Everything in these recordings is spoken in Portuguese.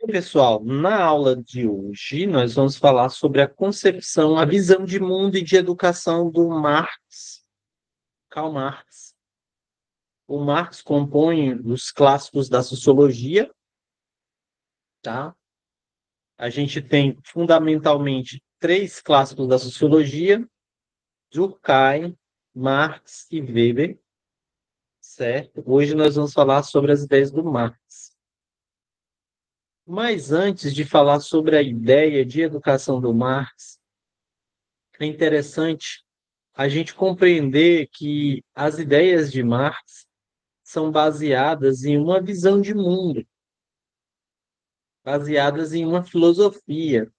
Pessoal, na aula de hoje nós vamos falar sobre a concepção, a visão de mundo e de educação do Marx, Karl Marx. O Marx compõe os clássicos da sociologia, tá? A gente tem fundamentalmente três clássicos da sociologia: Durkheim, Marx e Weber, certo? Hoje nós vamos falar sobre as ideias do Marx. Mas antes de falar sobre a ideia de educação do Marx, é interessante a gente compreender que as ideias de Marx são baseadas em uma visão de mundo, baseadas em uma filosofia.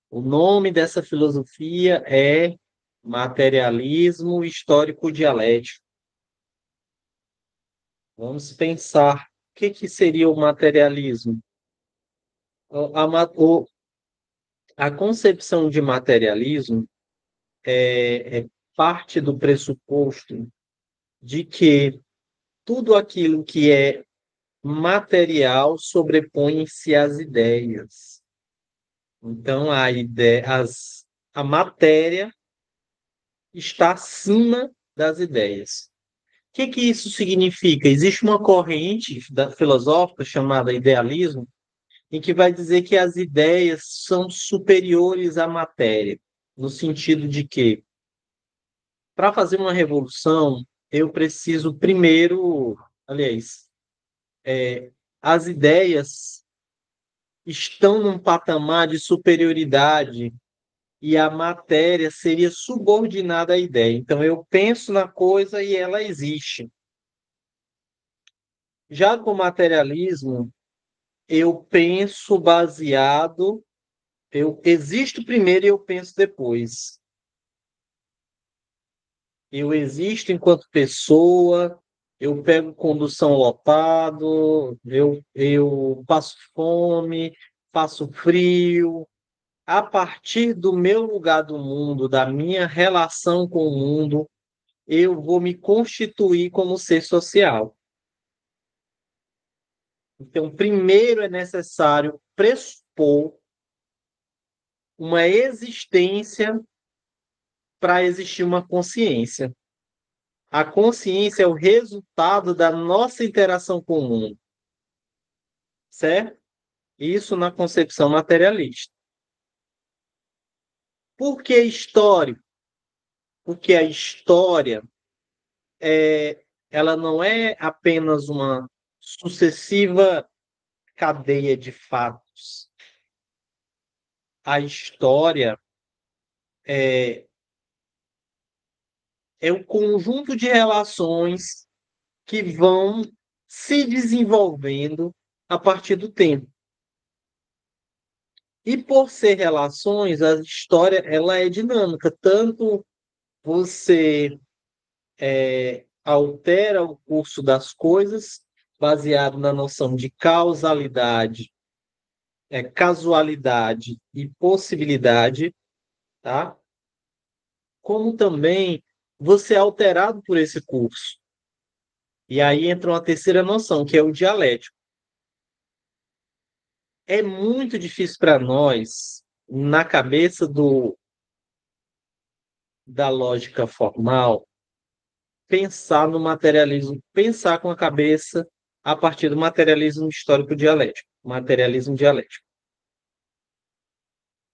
O nome dessa filosofia é materialismo histórico-dialético. Vamos pensar, o que seria o materialismo? A, ma- o- a concepção de materialismo é parte do pressuposto de que tudo aquilo que é material sobrepõe-se às ideias. Então, a matéria está acima das ideias. O que isso significa? Existe uma corrente filosófica chamada idealismo, em que vai dizer que as ideias são superiores à matéria, no sentido de que, para fazer uma revolução, eu preciso primeiro, aliás, as ideias estão num patamar de superioridade e a matéria seria subordinada à ideia. Então, eu penso na coisa e ela existe. Já com o materialismo, eu penso baseado, eu existo primeiro e eu penso depois. Eu existo enquanto pessoa, eu pego condução lotado, eu passo fome, passo frio, a partir do meu lugar do mundo, da minha relação com o mundo, eu vou me constituir como ser social. Então, primeiro é necessário pressupor uma existência para existir uma consciência. A consciência é o resultado da nossa interação com o mundo, certo? Isso na concepção materialista. Por que histórico? Porque a história ela não é apenas uma sucessiva cadeia de fatos. A história é, é um conjunto de relações que vão se desenvolvendo a partir do tempo. E por ser relações, a história ela é dinâmica. Tanto você altera o curso das coisas baseado na noção de causalidade, casualidade e possibilidade, tá? Como também você é alterado por esse curso. E aí entra uma terceira noção, que é o dialético. É muito difícil para nós, na cabeça da lógica formal, pensar no materialismo, pensar com a cabeça a partir do materialismo histórico dialético, materialismo dialético.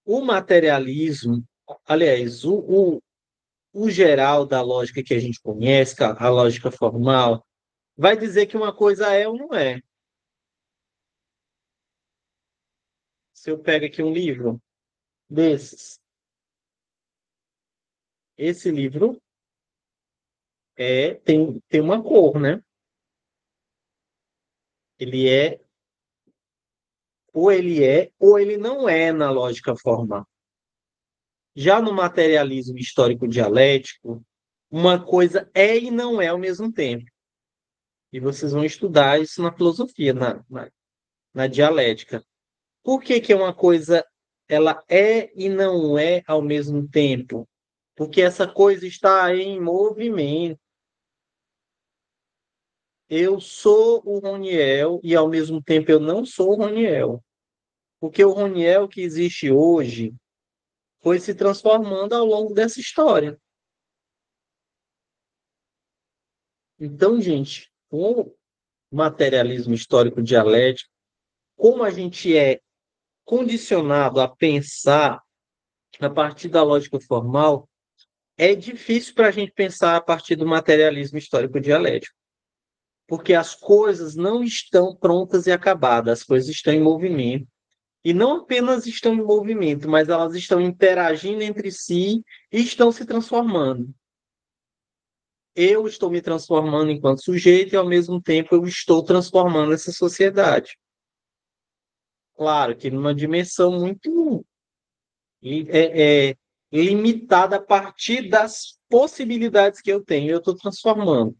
O materialismo, aliás, o geral da lógica que a gente conhece, a lógica formal, vai dizer que uma coisa é ou não é. Se eu pego aqui um livro desses, esse livro tem uma cor, né? Ele ou ele não é na lógica formal. Já no materialismo histórico dialético, uma coisa é e não é ao mesmo tempo. E vocês vão estudar isso na filosofia, na dialética. Por que que uma coisa ela é e não é ao mesmo tempo? Porque essa coisa está em movimento. Eu sou o Roniel e ao mesmo tempo eu não sou o Roniel. Porque o Roniel que existe hoje foi se transformando ao longo dessa história. Então, gente, o materialismo histórico dialético, como a gente é condicionado a pensar a partir da lógica formal, é difícil para a gente pensar a partir do materialismo histórico dialético, porque as coisas não estão prontas e acabadas, as coisas estão em movimento. E não apenas estão em movimento, mas elas estão interagindo entre si e estão se transformando. Eu estou me transformando enquanto sujeito e, ao mesmo tempo, eu estou transformando essa sociedade. Claro que numa dimensão muito limitada a partir das possibilidades que eu tenho, eu estou transformando.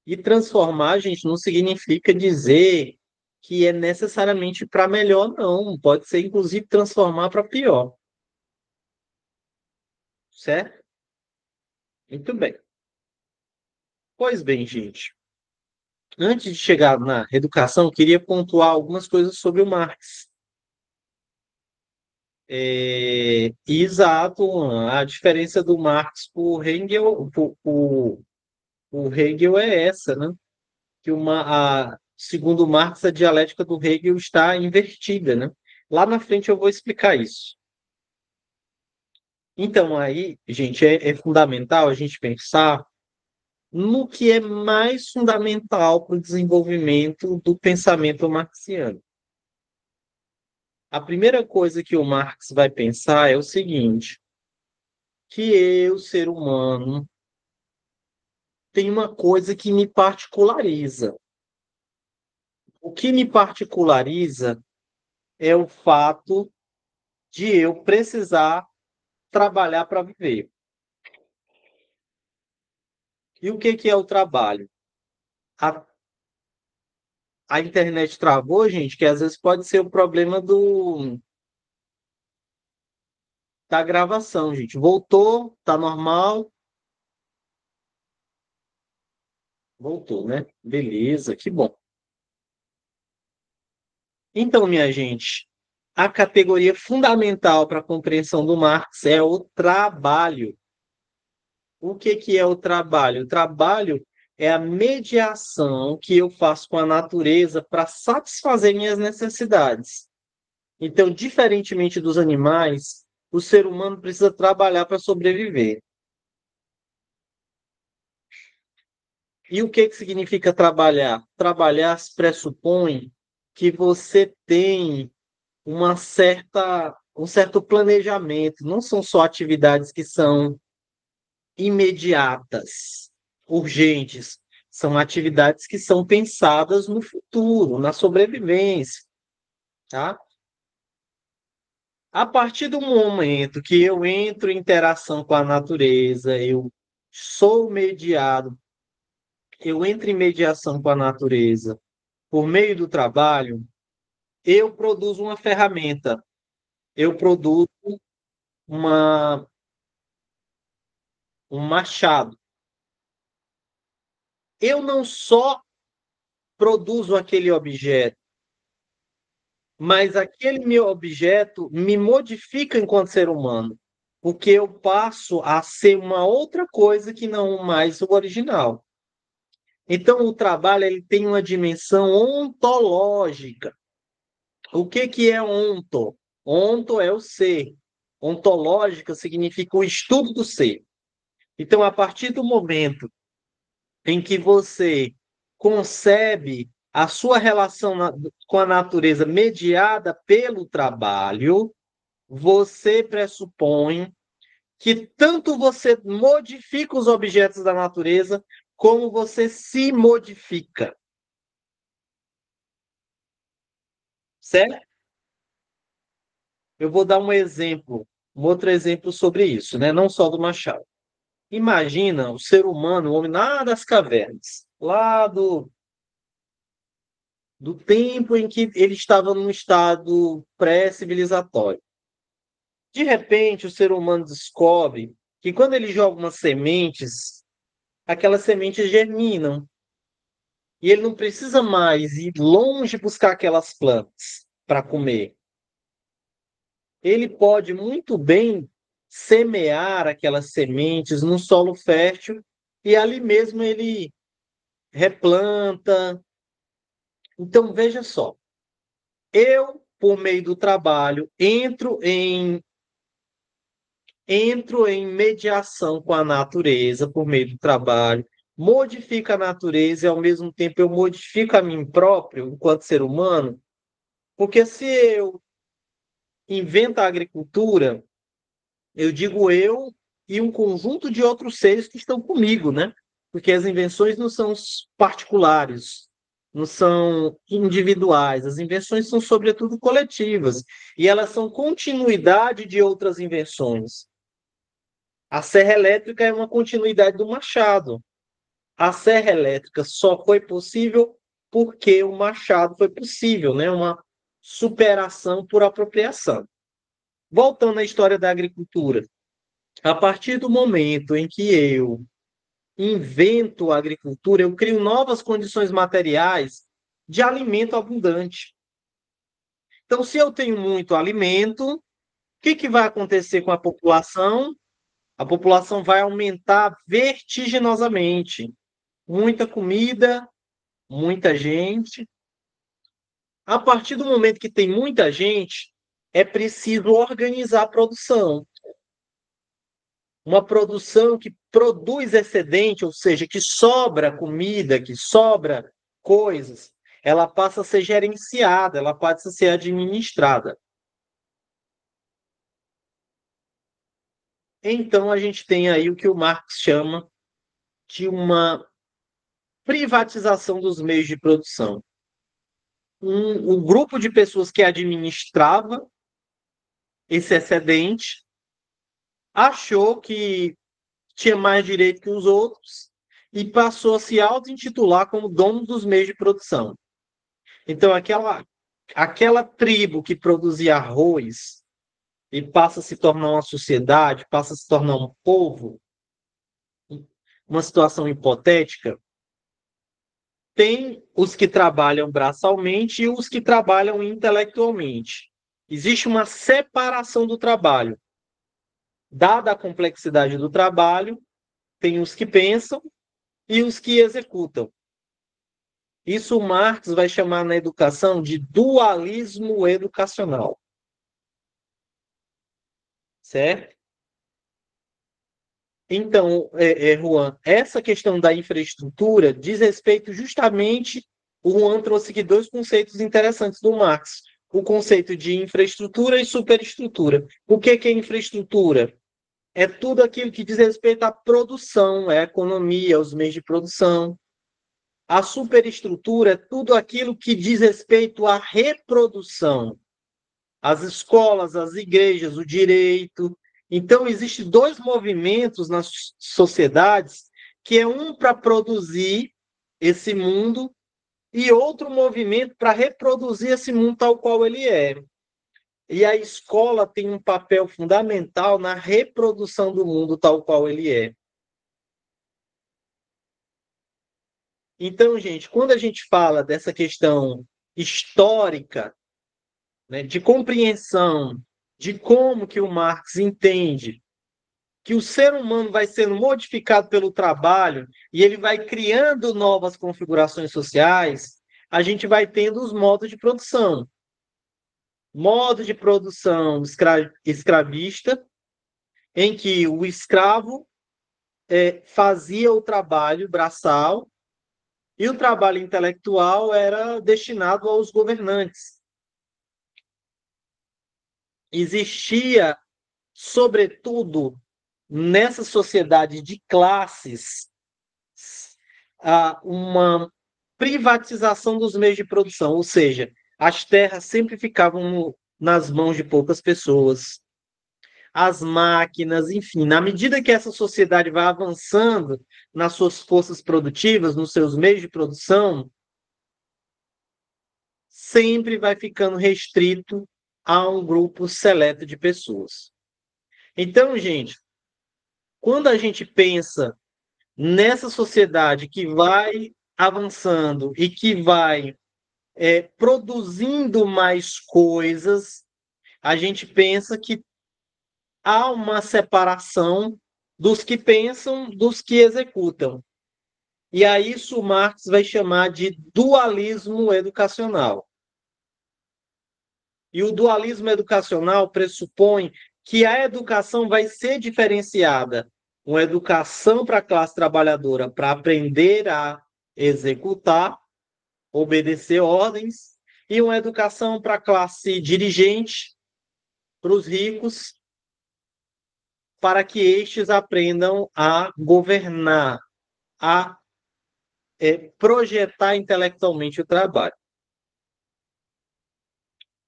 E transformar, gente, não significa dizer que é necessariamente para melhor, não. Pode ser, inclusive, transformar para pior. Certo? Muito bem. Pois bem, gente. Antes de chegar na educação, eu queria pontuar algumas coisas sobre o Marx. Exato, a diferença do Marx por Hegel é essa, né? Segundo Marx, a dialética do Hegel está invertida, né? Lá na frente eu vou explicar isso. Então, aí, gente, é fundamental a gente pensar no que é mais fundamental para o desenvolvimento do pensamento marxiano. A primeira coisa que o Marx vai pensar é o seguinte, que eu, ser humano, tenho uma coisa que me particulariza. O que me particulariza é o fato de eu precisar trabalhar para viver. E o que é o trabalho? A, a internet travou, gente, que às vezes pode ser o problema da gravação, gente. Voltou, tá normal. Voltou, né? Beleza, que bom. Então, minha gente, a categoria fundamental para a compreensão do Marx é o trabalho. O que é o trabalho? O trabalho é a mediação que eu faço com a natureza para satisfazer minhas necessidades. Então, diferentemente dos animais, o ser humano precisa trabalhar para sobreviver. E o que significa trabalhar? Trabalhar pressupõe que você tem um certo planejamento. Não são só atividades que são imediatas, urgentes. São atividades que são pensadas no futuro, na sobrevivência, tá? A partir do momento que eu entro em interação com a natureza, eu sou mediado, eu entro em mediação com a natureza por meio do trabalho, eu produzo uma ferramenta, eu produzo uma, um machado. Eu não só produzo aquele objeto, mas aquele meu objeto me modifica enquanto ser humano, porque eu passo a ser uma outra coisa que não mais o original. Então, o trabalho ele tem uma dimensão ontológica. O que é onto? Onto é o ser. Ontológica significa o estudo do ser. Então, a partir do momento em que você concebe a sua relação com a natureza mediada pelo trabalho, você pressupõe que tanto você modifica os objetos da natureza, como você se modifica. Certo? Eu vou dar um exemplo, um outro exemplo sobre isso, né? Não só do Machado. Imagina o ser humano, o homem lá das cavernas, lá do tempo em que ele estava num estado pré-civilizatório. De repente, o ser humano descobre que quando ele joga umas sementes, aquelas sementes germinam. E ele não precisa mais ir longe buscar aquelas plantas para comer. Ele pode muito bem semear aquelas sementes num solo fértil e ali mesmo ele replanta. Então, veja só, eu, por meio do trabalho, entro em mediação com a natureza por meio do trabalho, modifico a natureza e, ao mesmo tempo, eu modifico a mim próprio, enquanto ser humano, porque se eu invento a agricultura, eu digo eu e um conjunto de outros seres que estão comigo, né? Porque as invenções não são particulares, não são individuais, as invenções são, sobretudo, coletivas, e elas são continuidade de outras invenções. A serra elétrica é uma continuidade do machado. A serra elétrica só foi possível porque o machado foi possível, né? Uma superação por apropriação. Voltando à história da agricultura, a partir do momento em que eu invento a agricultura, eu crio novas condições materiais de alimento abundante. Então, se eu tenho muito alimento, o que vai acontecer com a população? A população vai aumentar vertiginosamente. Muita comida, muita gente. A partir do momento que tem muita gente, é preciso organizar a produção. Uma produção que produz excedente, ou seja, que sobra comida, que sobra coisas, ela passa a ser gerenciada, ela passa a ser administrada. Então, a gente tem aí o que o Marx chama de uma privatização dos meios de produção. Um grupo de pessoas que administrava esse excedente achou que tinha mais direito que os outros e passou a se auto-intitular como dono dos meios de produção. Então, aquela tribo que produzia arroz e passa a se tornar uma sociedade, passa a se tornar um povo, uma situação hipotética, tem os que trabalham braçalmente e os que trabalham intelectualmente. Existe uma separação do trabalho. Dada a complexidade do trabalho, tem os que pensam e os que executam. Isso Marx vai chamar na educação de dualismo educacional. Certo? Então, Juan, essa questão da infraestrutura diz respeito justamente. O Juan trouxe aqui dois conceitos interessantes do Marx: o conceito de infraestrutura e superestrutura. O que é infraestrutura? É tudo aquilo que diz respeito à produção, à economia, aos meios de produção. A superestrutura é tudo aquilo que diz respeito à reprodução, as escolas, as igrejas, o direito. Então, existem dois movimentos nas sociedades, que é um para produzir esse mundo e outro movimento para reproduzir esse mundo tal qual ele é. E a escola tem um papel fundamental na reprodução do mundo tal qual ele é. Então, gente, quando a gente fala dessa questão histórica, né, de compreensão de como que o Marx entende que o ser humano vai sendo modificado pelo trabalho e ele vai criando novas configurações sociais, a gente vai tendo os modos de produção. Modo de produção escravista, em que o escravo fazia o trabalho braçal e o trabalho intelectual era destinado aos governantes. Existia, sobretudo, nessa sociedade de classes, uma privatização dos meios de produção, ou seja, as terras sempre ficavam nas mãos de poucas pessoas, as máquinas, enfim, na medida que essa sociedade vai avançando nas suas forças produtivas, nos seus meios de produção, sempre vai ficando restrito a um grupo seleto de pessoas. Então, gente, quando a gente pensa nessa sociedade que vai avançando e que vai produzindo mais coisas, a gente pensa que há uma separação dos que pensam, dos que executam. E a isso Marx vai chamar de dualismo educacional. E o dualismo educacional pressupõe que a educação vai ser diferenciada. Uma educação para a classe trabalhadora para aprender a executar, obedecer ordens, e uma educação para a classe dirigente, para os ricos, para que estes aprendam a governar, a projetar intelectualmente o trabalho.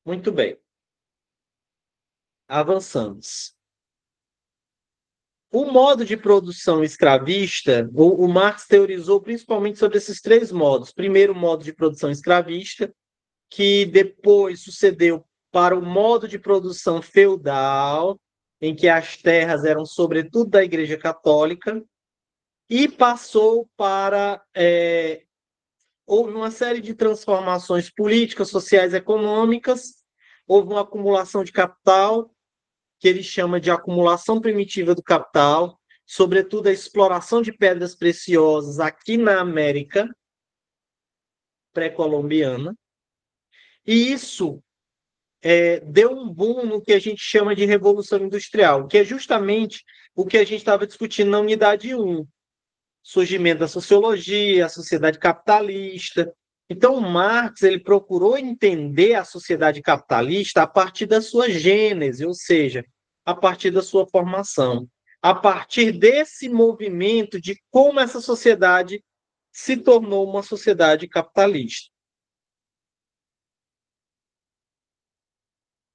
Muito bem. Avançamos. O modo de produção escravista, o Marx teorizou principalmente sobre esses três modos. Primeiro, o modo de produção escravista, que depois sucedeu para o modo de produção feudal, em que as terras eram sobretudo da Igreja Católica, e passou para... houve uma série de transformações políticas, sociais, econômicas, houve uma acumulação de capital, que ele chama de acumulação primitiva do capital, sobretudo a exploração de pedras preciosas aqui na América pré-colombiana, e isso deu um boom no que a gente chama de Revolução Industrial, que é justamente o que a gente estava discutindo na unidade 1, surgimento da sociologia, a sociedade capitalista. Então, Marx ele procurou entender a sociedade capitalista a partir da sua gênese, ou seja, a partir da sua formação, a partir desse movimento de como essa sociedade se tornou uma sociedade capitalista.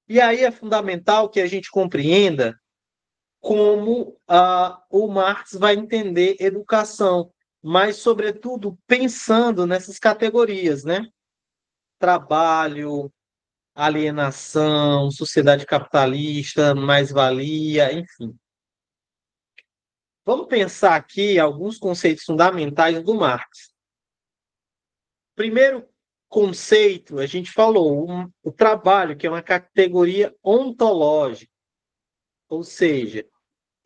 E aí é fundamental que a gente compreenda como o Marx vai entender educação, mas, sobretudo, pensando nessas categorias, né? Trabalho, alienação, sociedade capitalista, mais-valia, enfim. Vamos pensar aqui alguns conceitos fundamentais do Marx. Primeiro conceito, a gente falou, o trabalho, que é uma categoria ontológica, ou seja,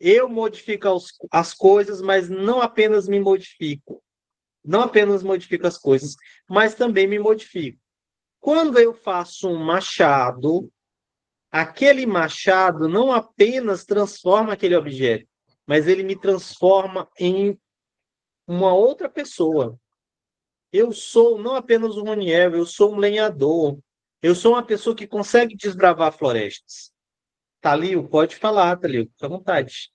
eu modifico as coisas, mas não apenas me modifico. Não apenas modifico as coisas, mas também me modifico. Quando eu faço um machado, aquele machado não apenas transforma aquele objeto, mas ele me transforma em uma outra pessoa. Eu sou não apenas um Roniel, eu sou um lenhador. Eu sou uma pessoa que consegue desbravar florestas. Talio, pode falar, Talio, fica à vontade.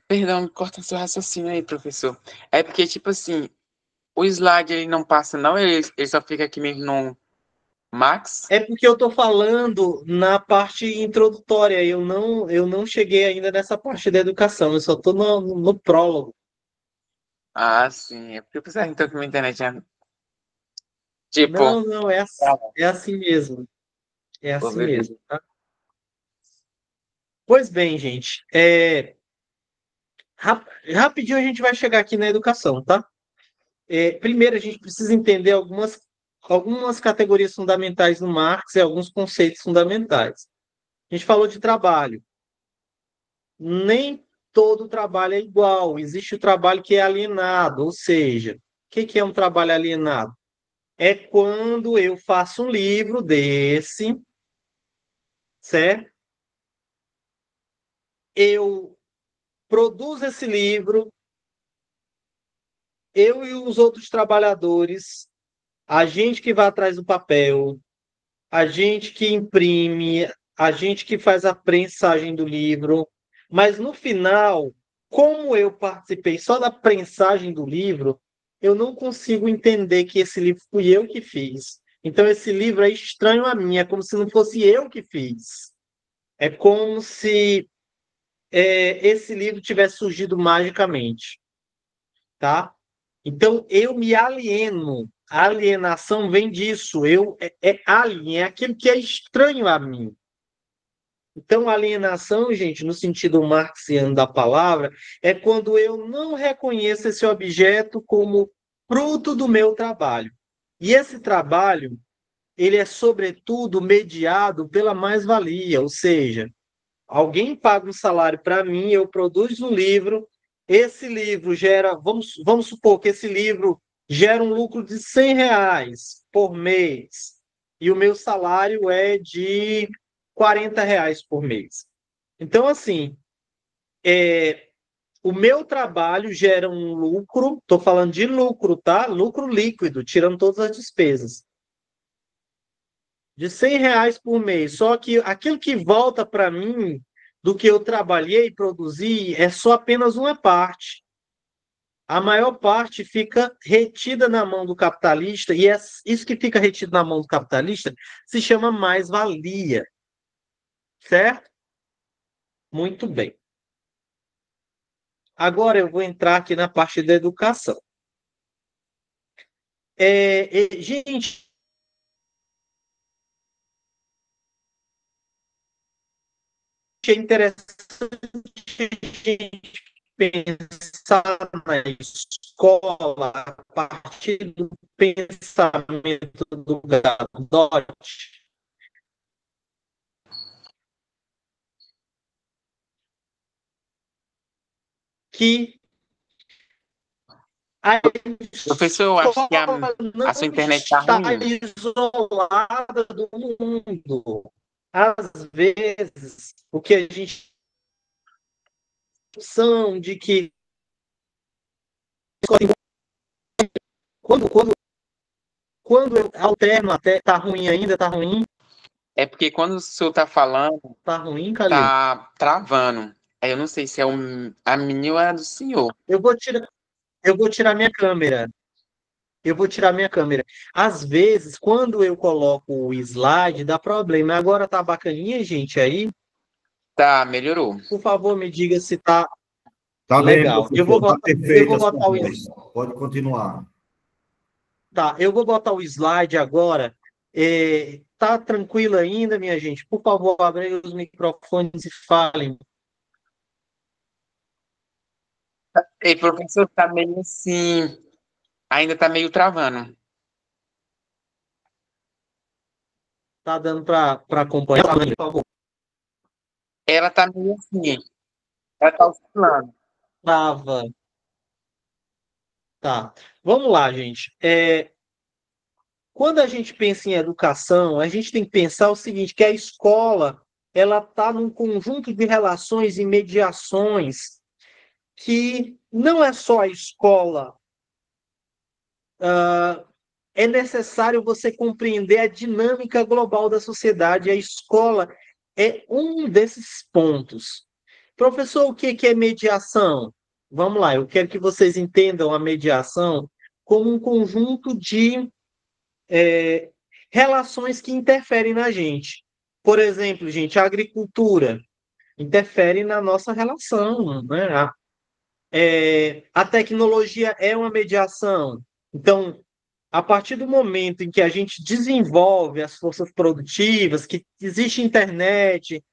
Perdão, corta seu raciocínio aí, professor. É porque, tipo assim, o slide ele não passa, não? Ele só fica aqui mesmo no Max? É porque eu estou falando na parte introdutória, eu não cheguei ainda nessa parte da educação, eu só estou no prólogo. Ah, sim. É porque eu pensava então que minha internet é. Tipo, Não, não, tá, é assim mesmo. É vou assim ver. mesmo, tá? Pois bem, gente, rapidinho a gente vai chegar aqui na educação, tá? Primeiro, a gente precisa entender algumas categorias fundamentais no Marx e alguns conceitos fundamentais. A gente falou de trabalho. Nem todo trabalho é igual. Existe o trabalho que é alienado, ou seja, o que é um trabalho alienado? É quando eu faço um livro desse, certo? Eu produzo esse livro, eu e os outros trabalhadores, a gente que vai atrás do papel, a gente que imprime, a gente que faz a prensagem do livro, mas no final, como eu participei só da prensagem do livro, eu não consigo entender que esse livro fui eu que fiz. Então esse livro é estranho a mim, é como se não fosse eu que fiz. É como se esse livro tivesse surgido magicamente, tá? Então eu me alieno. A alienação vem disso. Alien, é aquilo que é estranho a mim. Então, alienação, gente, no sentido marxiano da palavra, é quando eu não reconheço esse objeto como fruto do meu trabalho. E esse trabalho, ele é, sobretudo, mediado pela mais-valia, ou seja, alguém paga um salário para mim, eu produzo um livro, esse livro gera, vamos supor que esse livro gera um lucro de R$ 100 por mês, e o meu salário é de R$ 40 por mês. Então, assim, o meu trabalho gera um lucro, estou falando de lucro, tá? Lucro líquido, tirando todas as despesas, de R$ 100 por mês. Só que aquilo que volta para mim do que eu trabalhei e produzi é só apenas uma parte. A maior parte fica retida na mão do capitalista, e isso que fica retido na mão do capitalista se chama mais-valia, certo? Muito bem. Agora eu vou entrar aqui na parte da educação. Gente, é interessante a gente pensar na escola a partir do pensamento do Gadotti, que a Professor, eu acho que escola a não sua internet tá está ruim. isolada do mundo. Às vezes, o que a gente são de que quando, quando, quando eu alterno até tá ruim ainda, É porque quando o senhor tá falando, tá ruim, Calil. tá travando. Aí eu não sei se é a minha ou é a do senhor. Eu vou tirar, eu vou tirar minha câmera. Eu vou tirar minha câmera. Às vezes, quando eu coloco o slide, dá problema. Agora tá bacaninha, gente, aí? Tá, melhorou. Por favor, me diga se tá Tá bem, legal. professor, tá Eu vou perfeita a sua botar o, voz. Pode continuar. tá, eu vou botar o slide agora. Tá tranquilo ainda, minha gente? Por favor, abrem os microfones e falem. Ei, professor, tá meio assim. Ainda tá meio travando. Tá dando para acompanhar, por favor? Ela tá meio assim. Ela tá oscilando. Trava. Tá. Vamos lá, gente. Quando a gente pensa em educação, a gente tem que pensar o seguinte, que a escola ela está num conjunto de relações e mediações que não é só a escola. É necessário você compreender a dinâmica global da sociedade. A escola é um desses pontos. Professor, o que é mediação? Vamos lá, eu quero que vocês entendam a mediação como um conjunto de relações que interferem na gente. Por exemplo, gente, a agricultura interfere na nossa relação, né? A tecnologia é uma mediação. Então, a partir do momento em que a gente desenvolve as forças produtivas, que existe internet,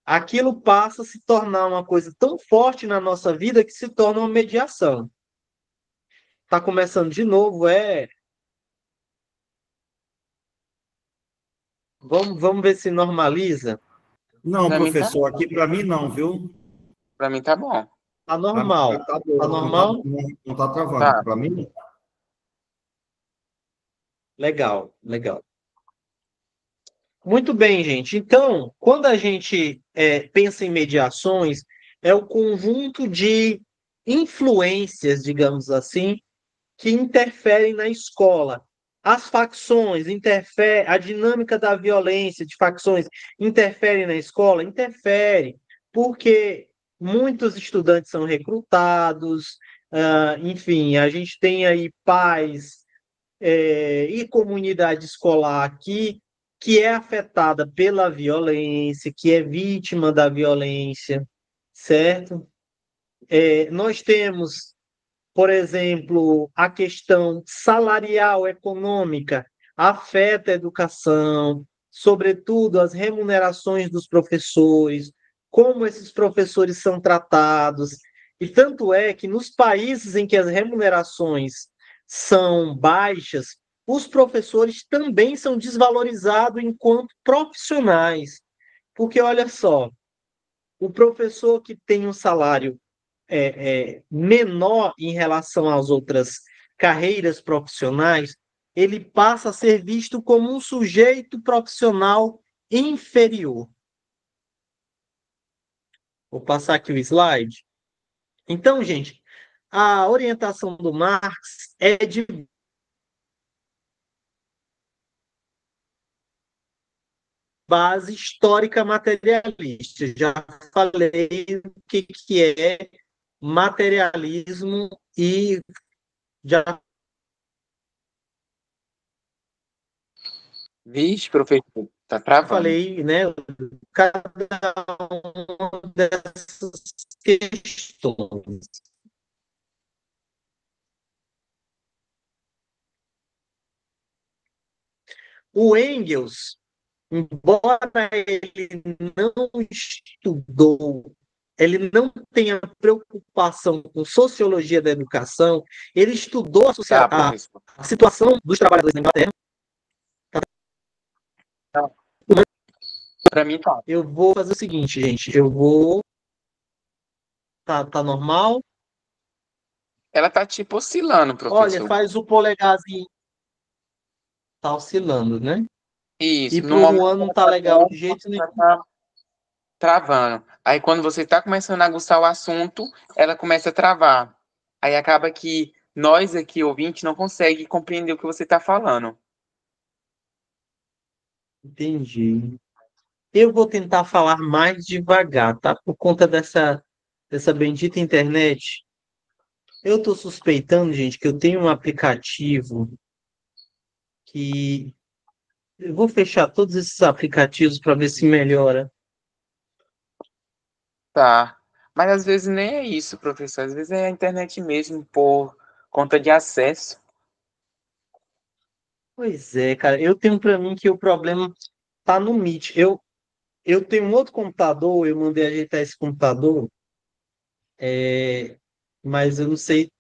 aquilo passa a se tornar uma coisa tão forte na nossa vida que se torna uma mediação. Está começando de novo, vamos ver se normaliza. Não, Pra mim tá professor, bom. aqui para mim não, viu? Pra mim tá bom. Tá Para mim normal. tá Tá bom, normal? não tá travando. Tá. Para mim, não. Legal, legal. Muito bem, gente. Então, quando a gente pensa em mediações, é o conjunto de influências, digamos assim, que interferem na escola. As facções interferem, a dinâmica da violência de facções interfere na escola? Interfere, porque muitos estudantes são recrutados, enfim, a gente tem aí pais e comunidade escolar aqui que é afetada pela violência, que é vítima da violência, certo? Nós temos, por exemplo, a questão salarial econômica afeta a educação, sobretudo as remunerações dos professores, como esses professores são tratados. E tanto é que nos países em que as remunerações são baixas, os professores também são desvalorizados enquanto profissionais. Porque, olha só, o professor que tem um salário menor em relação às outras carreiras profissionais, ele passa a ser visto como um sujeito profissional inferior. Vou passar aqui o slide. Então, gente, a orientação do Marx é de base histórica materialista. Já falei o que é materialismo e já Vixe, professor, tá travando. falei, né, cada uma dessas questões. O Engels, embora ele não estudou, ele não tenha preocupação com sociologia da educação, ele estudou Tá, professor. a situação dos trabalhadores na Inglaterra. Para mim tá. Eu vou fazer o seguinte, gente, eu vou... Tá normal? Ela tá tipo oscilando, Olha, professor. faz o polegarzinho. Tá oscilando, né? E Isso, no pro momento Juan não ela tá tá legal bom, de jeito nenhum. ela tá travando. Aí quando você tá começando a aguçar o assunto, ela começa a travar. Aí acaba que nós aqui, ouvintes, não consegue compreender o que você tá falando. Entendi. Eu vou tentar falar mais devagar, tá? Por conta dessa bendita internet. Eu tô suspeitando, gente, que eu tenho um aplicativo que... Eu vou fechar todos esses aplicativos para ver se melhora. Tá. Mas às vezes nem é isso, professor. Às vezes é a internet mesmo, por conta de acesso. Pois é, cara. Eu tenho para mim que o problema tá no Meet. Eu tenho um outro computador, eu mandei ajeitar esse computador, mas eu não sei.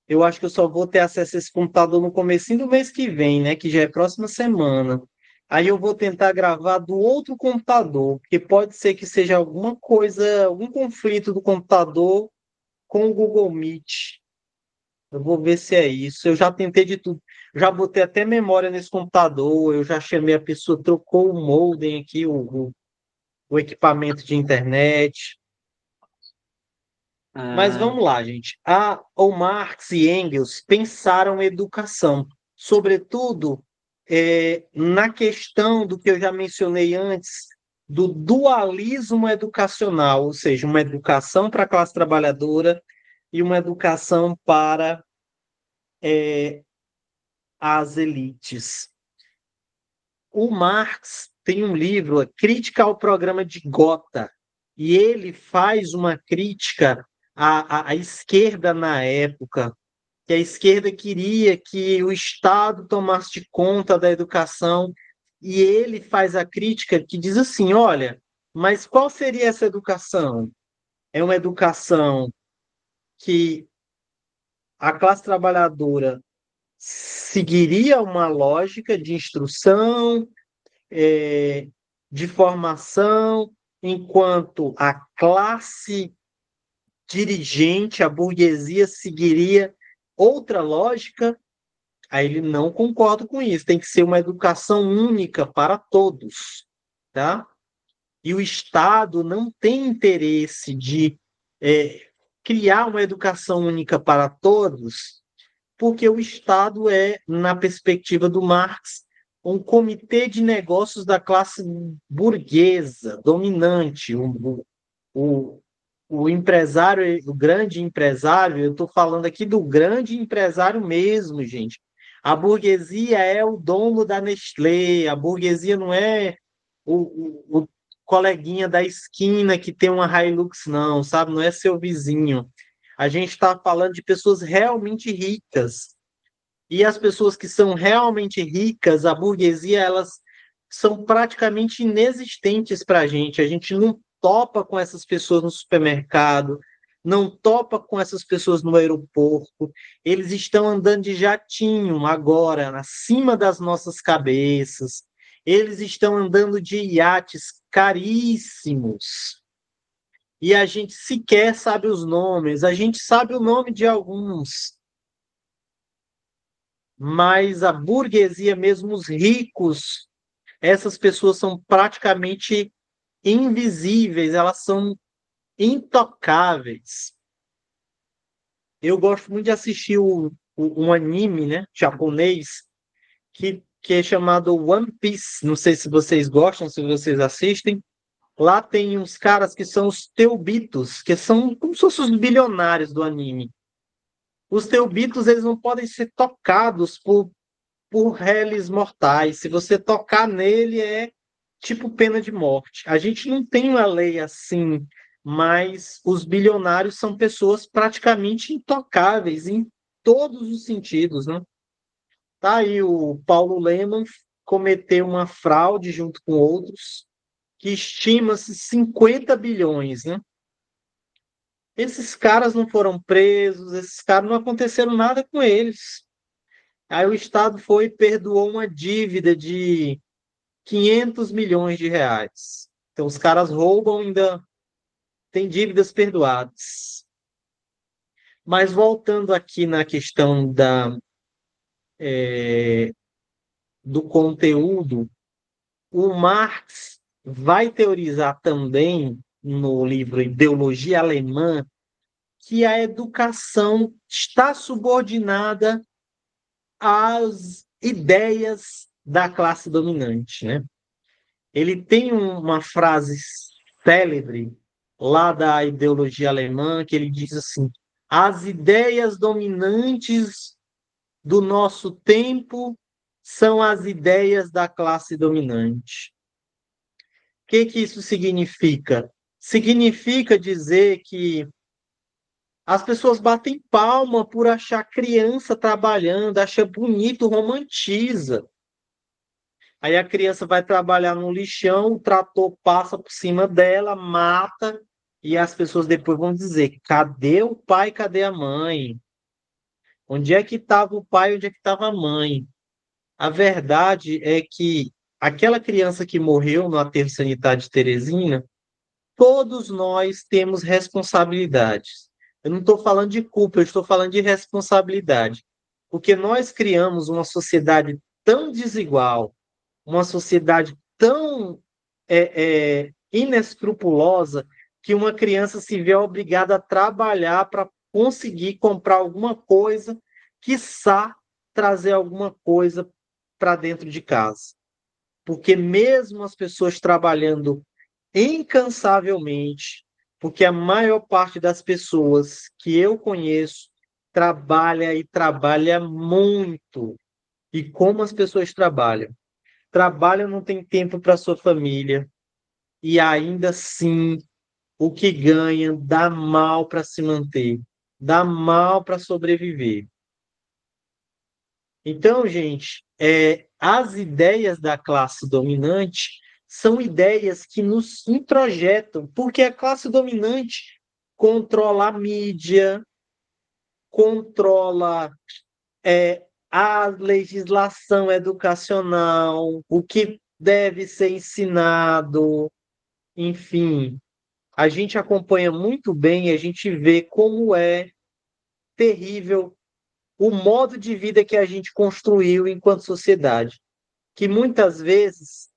Eu acho que eu só vou ter acesso a esse computador no comecinho do mês que vem, né? Que já é próxima semana. Aí eu vou tentar gravar do outro computador, porque pode ser que seja alguma coisa, algum conflito do computador com o Google Meet. Eu vou ver se é isso. Eu já tentei de tudo. Já botei até memória nesse computador, eu já chamei a pessoa, trocou o modem aqui, o equipamento de internet. Mas Hum, vamos lá, gente. O Marx e Engels pensaram educação, sobretudo na questão do que eu já mencionei antes, do dualismo educacional, ou seja, uma educação para a classe trabalhadora e uma educação para as elites. O Marx tem um livro, a Crítica ao Programa de Gotha, e ele faz uma crítica à esquerda na época, que a esquerda queria que o Estado tomasse de conta da educação, e ele faz a crítica que diz assim: olha, mas qual seria essa educação? É uma educação que a classe trabalhadora seguiria uma lógica de instrução, é, de formação, enquanto a classe dirigente, a burguesia, seguiria outra lógica. Aí ele não concorda com isso. Tem que ser uma educação única para todos, tá? E o Estado não tem interesse de criar uma educação única para todos, porque o Estado é, na perspectiva do Marx, um comitê de negócios da classe burguesa, dominante. O, o empresário, o grande empresário, eu estou falando aqui do grande empresário mesmo, gente. A burguesia é o dono da Nestlé, a burguesia não é o coleguinha da esquina que tem uma Hilux, não, sabe? Não é seu vizinho. A gente está falando de pessoas realmente ricas. E as pessoas que são realmente ricas, a burguesia, elas são praticamente inexistentes para a gente. A gente não topa com essas pessoas no supermercado, não topa com essas pessoas no aeroporto, eles estão andando de jatinho agora, acima das nossas cabeças, eles estão andando de iates caríssimos, e a gente sequer sabe os nomes, a gente sabe o nome de alguns, mas a burguesia, mesmo os ricos, essas pessoas são praticamente invisíveis, elas são intocáveis. Eu gosto muito de assistir um anime, né, japonês, que é chamado One Piece. Não sei se vocês gostam, se vocês assistem. Lá tem uns caras que são os Teobitos, que são como se fossem os bilionários do anime. Os Teobitos, eles não podem ser tocados por réis mortais. Se você tocar nele, é tipo pena de morte. A gente não tem uma lei assim, mas os bilionários são pessoas praticamente intocáveis em todos os sentidos, né? Tá aí o Paulo Lemann cometeu uma fraude junto com outros, que estima-se 50 bilhões, né? Esses caras não foram presos, esses caras não aconteceram nada com eles. Aí o Estado foi e perdoou uma dívida de 500 milhões de reais. Então os caras roubam, ainda tem dívidas perdoadas. Mas voltando aqui na questão do conteúdo, o Marx vai teorizar também no livro Ideologia Alemã que a educação está subordinada às ideias da classe dominante, né? Ele tem uma frase célebre lá da ideologia alemã que ele diz assim: as ideias dominantes do nosso tempo são as ideias da classe dominante. O que isso significa? Significa dizer que as pessoas batem palma por achar criança trabalhando, acha bonito, romantiza. Aí a criança vai trabalhar no lixão, o trator passa por cima dela, mata, e as pessoas depois vão dizer: cadê o pai, cadê a mãe? Onde é que estava o pai, onde é que estava a mãe? A verdade é que aquela criança que morreu no aterro sanitário de Teresina, todos nós temos responsabilidades. Eu não estou falando de culpa, eu estou falando de responsabilidade. Porque nós criamos uma sociedade tão desigual, uma sociedade tão inescrupulosa, que uma criança se vê obrigada a trabalhar para conseguir comprar alguma coisa, quiçá trazer alguma coisa para dentro de casa. Porque mesmo as pessoas trabalhando incansavelmente, porque a maior parte das pessoas que eu conheço trabalha e trabalha muito. E como as pessoas trabalham? Trabalham, não tem tempo para sua família, e ainda assim o que ganha dá mal para se manter, dá mal para sobreviver. Então, gente, as ideias da classe dominante são ideias que nos introjetam, porque a classe dominante controla a mídia, controla a legislação educacional, o que deve ser ensinado, enfim. A gente acompanha muito bem, a gente vê como é terrível o modo de vida que a gente construiu enquanto sociedade, que muitas vezes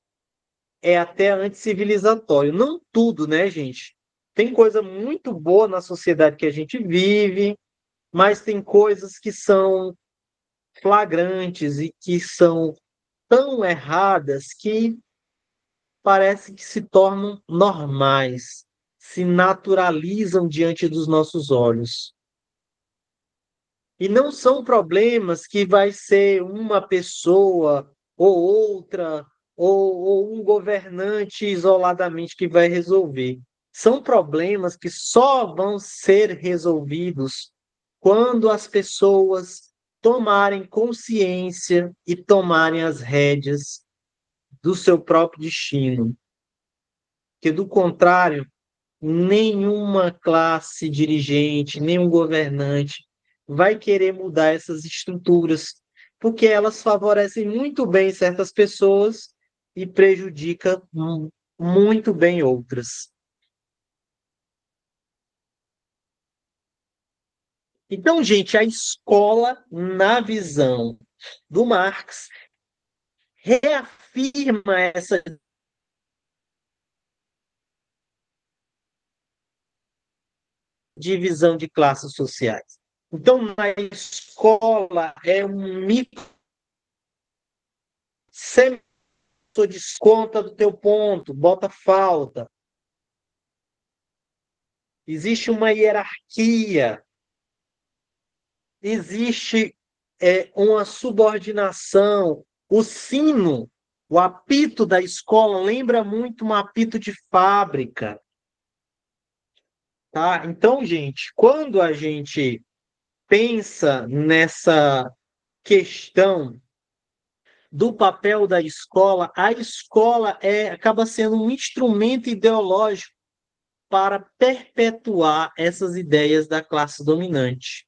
é até anticivilizatório. Não tudo, né, gente? Tem coisa muito boa na sociedade que a gente vive, mas tem coisas que são flagrantes e que são tão erradas que parece que se tornam normais, se naturalizam diante dos nossos olhos. E não são problemas que vai ser uma pessoa ou outra, ou um governante isoladamente que vai resolver. São problemas que só vão ser resolvidos quando as pessoas tomarem consciência e tomarem as rédeas do seu próprio destino. Porque, do contrário, nenhuma classe dirigente, nenhum governante vai querer mudar essas estruturas, porque elas favorecem muito bem certas pessoas e prejudicam muito bem outras. Então, gente, a escola, na visão do Marx, reafirma essa divisão de classes sociais. Então, na escola é um mito. Sempre desconta do teu ponto, bota falta. Existe uma hierarquia, existe uma subordinação. O sino, o apito da escola lembra muito um apito de fábrica. Tá? Então, gente, quando a gente pensa nessa questão do papel da escola, a escola acaba sendo um instrumento ideológico para perpetuar essas ideias da classe dominante.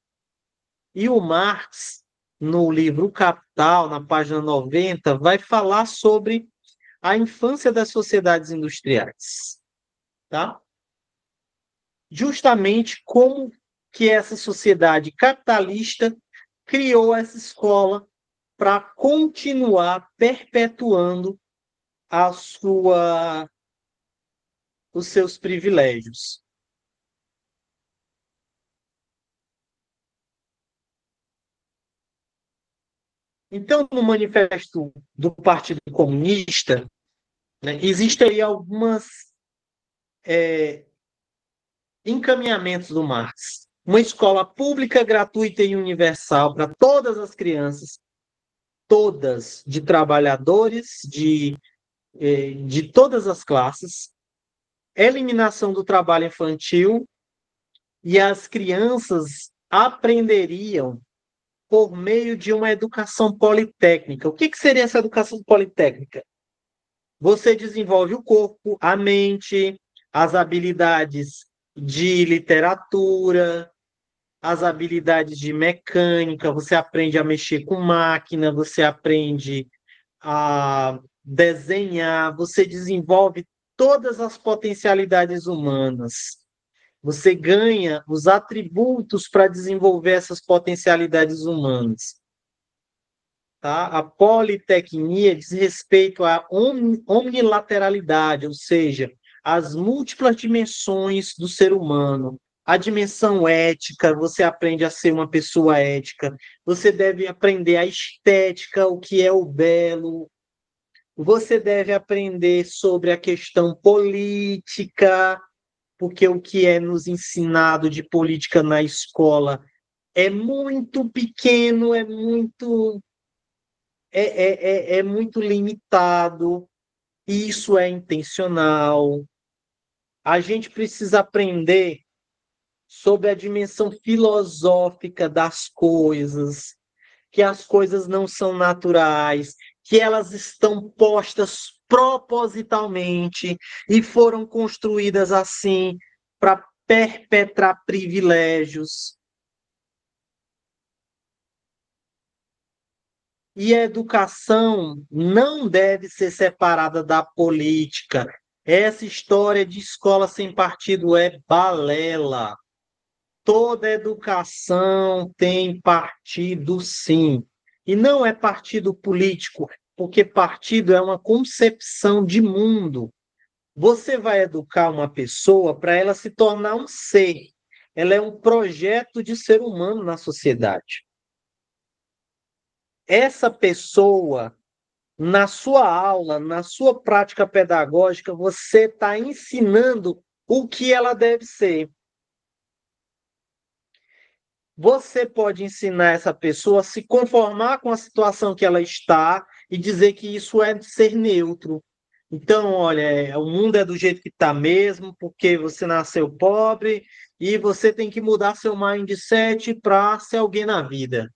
E o Marx, no livro O Capital, na página 90, vai falar sobre a infância das sociedades industriais. Tá? Justamente como que essa sociedade capitalista criou essa escola para continuar perpetuando os seus privilégios. Então, no manifesto do Partido Comunista, né, existem aí algumas encaminhamentos do Marx. Uma escola pública, gratuita e universal para todas as crianças, todas, de trabalhadores, de todas as classes, eliminação do trabalho infantil, e as crianças aprenderiam por meio de uma educação politécnica. O que seria essa educação politécnica? Você desenvolve o corpo, a mente, as habilidades de literatura, as habilidades de mecânica, você aprende a mexer com máquina, você aprende a desenhar, você desenvolve todas as potencialidades humanas. Você ganha os atributos para desenvolver essas potencialidades humanas. Tá? A politecnia diz respeito à omnilateralidade, ou seja, as múltiplas dimensões do ser humano. A dimensão ética, você aprende a ser uma pessoa ética. Você deve aprender a estética, o que é o belo. Você deve aprender sobre a questão política, porque o que é nos ensinado de política na escola é muito pequeno, é muito limitado, isso é intencional. A gente precisa aprender sobre a dimensão filosófica das coisas, que as coisas não são naturais, que elas estão postas propositalmente e foram construídas assim para perpetrar privilégios. E a educação não deve ser separada da política. Essa história de escola sem partido é balela. Toda educação tem partido, sim. E não é partido político, porque partido é uma concepção de mundo. Você vai educar uma pessoa para ela se tornar um ser. Ela é um projeto de ser humano na sociedade. Essa pessoa, na sua aula, na sua prática pedagógica, você está ensinando o que ela deve ser. Você pode ensinar essa pessoa a se conformar com a situação que ela está e dizer que isso é ser neutro. Então, olha, o mundo é do jeito que está mesmo, porque você nasceu pobre e você tem que mudar seu mindset para ser alguém na vida.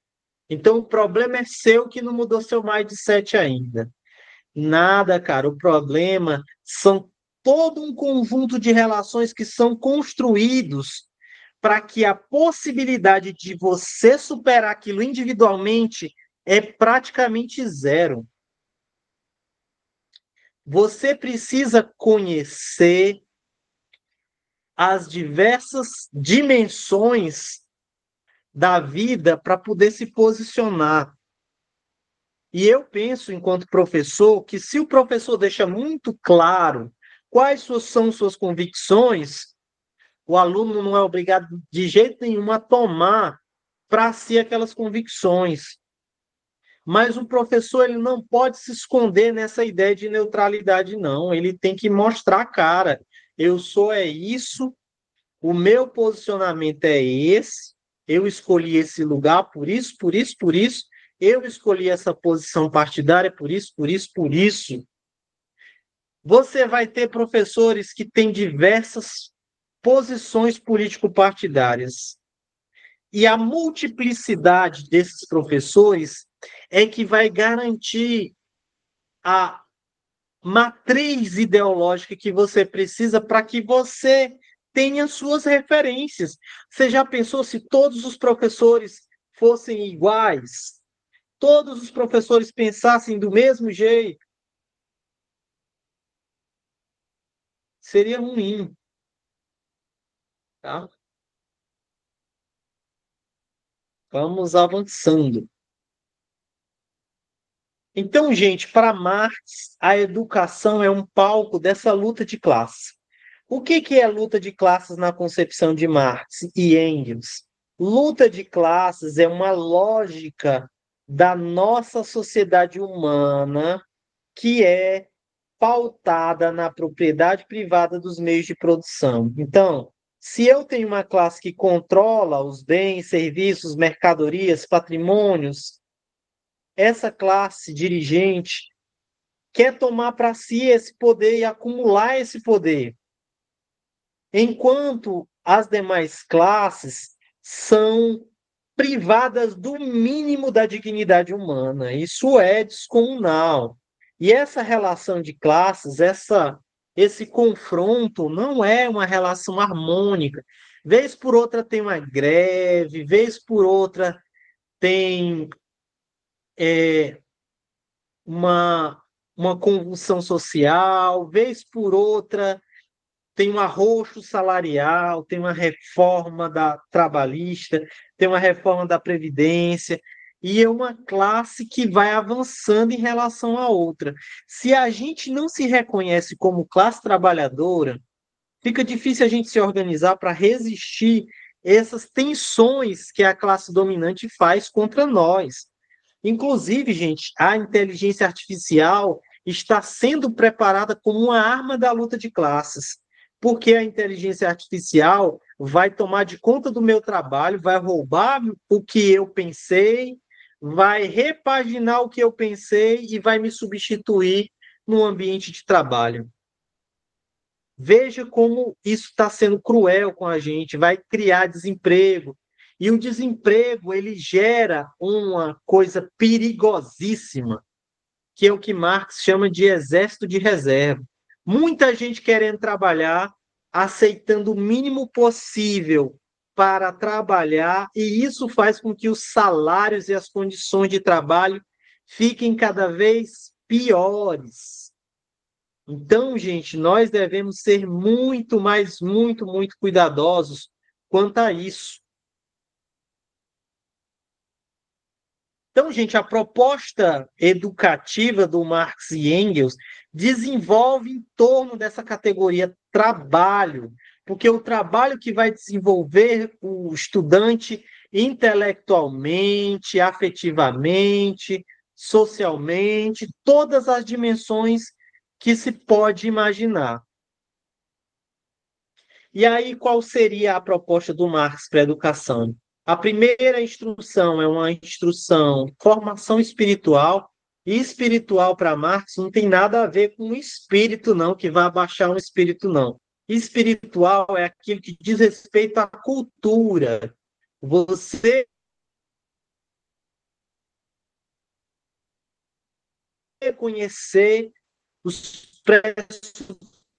Então, o problema é seu que não mudou seu mindset ainda. Nada, cara. O problema são todo um conjunto de relações que são construídos para que a possibilidade de você superar aquilo individualmente é praticamente zero. Você precisa conhecer as diversas dimensões da vida para poder se posicionar. E eu penso, enquanto professor, que se o professor deixa muito claro são suas convicções, o aluno não é obrigado de jeito nenhum a tomar para si aquelas convicções. Mas o professor ele não pode se esconder nessa ideia de neutralidade, não. Ele tem que mostrar a cara. Eu sou isso, o meu posicionamento é esse, eu escolhi esse lugar por isso, por isso, por isso, eu escolhi essa posição partidária por isso, por isso, por isso. Você vai ter professores que têm diversas posições político-partidárias. E a multiplicidade desses professores é que vai garantir a matriz ideológica que você precisa para que você tenha suas referências. Você já pensou se todos os professores fossem iguais? Todos os professores pensassem do mesmo jeito? Seria ruim, tá? Vamos avançando. Então, gente, para Marx, a educação é um palco dessa luta de classes. O que é luta de classes na concepção de Marx e Engels? Luta de classes é uma lógica da nossa sociedade humana que é pautada na propriedade privada dos meios de produção. Então, se eu tenho uma classe que controla os bens, serviços, mercadorias, patrimônios, essa classe dirigente quer tomar para si esse poder e acumular esse poder, enquanto as demais classes são privadas do mínimo da dignidade humana. Isso é descomunal. E essa relação de classes, esse confronto, não é uma relação harmônica. Vez por outra tem uma greve, vez por outra tem uma, uma convulsão social, vez por outra tem um arroxo salarial, tem uma reforma da trabalhista, tem uma reforma da previdência, e é uma classe que vai avançando em relação à outra. Se a gente não se reconhece como classe trabalhadora, fica difícil a gente se organizar para resistir essas tensões que a classe dominante faz contra nós. Inclusive, gente, a inteligência artificial está sendo preparada como uma arma da luta de classes, porque a inteligência artificial vai tomar de conta do meu trabalho, vai roubar o que eu pensei, vai repaginar o que eu pensei e vai me substituir no ambiente de trabalho. Veja como isso está sendo cruel com a gente, vai criar desemprego. E o desemprego, ele gera uma coisa perigosíssima, que é o que Marx chama de exército de reserva. Muita gente querendo trabalhar, aceitando o mínimo possível para trabalhar, e isso faz com que os salários e as condições de trabalho fiquem cada vez piores. Então, gente, nós devemos ser muito, mas muito, muito cuidadosos quanto a isso. Então, gente, a proposta educativa do Marx e Engels desenvolve em torno dessa categoria trabalho, porque o trabalho que vai desenvolver o estudante intelectualmente, afetivamente, socialmente, todas as dimensões que se pode imaginar. E aí, qual seria a proposta do Marx para a educação? A primeira instrução é uma instrução, formação espiritual, e espiritual para Marx não tem nada a ver com o espírito, não, que vai abaixar um espírito, não. Espiritual é aquilo que diz respeito à cultura. Você conhecer os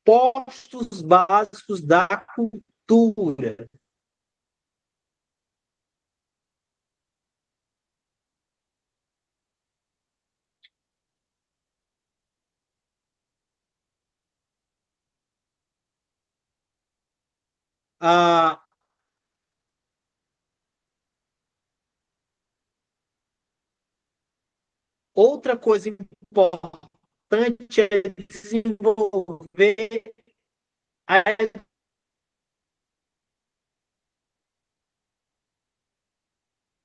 pressupostos básicos da cultura. A outra coisa importante é desenvolver a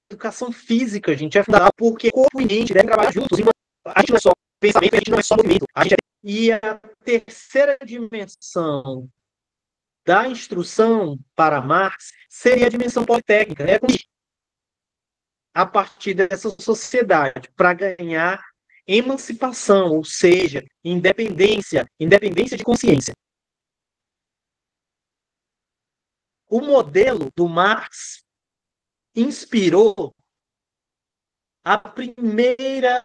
educação física, gente, é fundamental, porque corpo e mente devem trabalhar juntos. A gente não é só pensamento, a gente não é só movimento. E a terceira dimensão da instrução para Marx seria a dimensão politécnica, né? A partir dessa sociedade, para ganhar emancipação, ou seja, independência de consciência. O modelo do Marx inspirou a primeira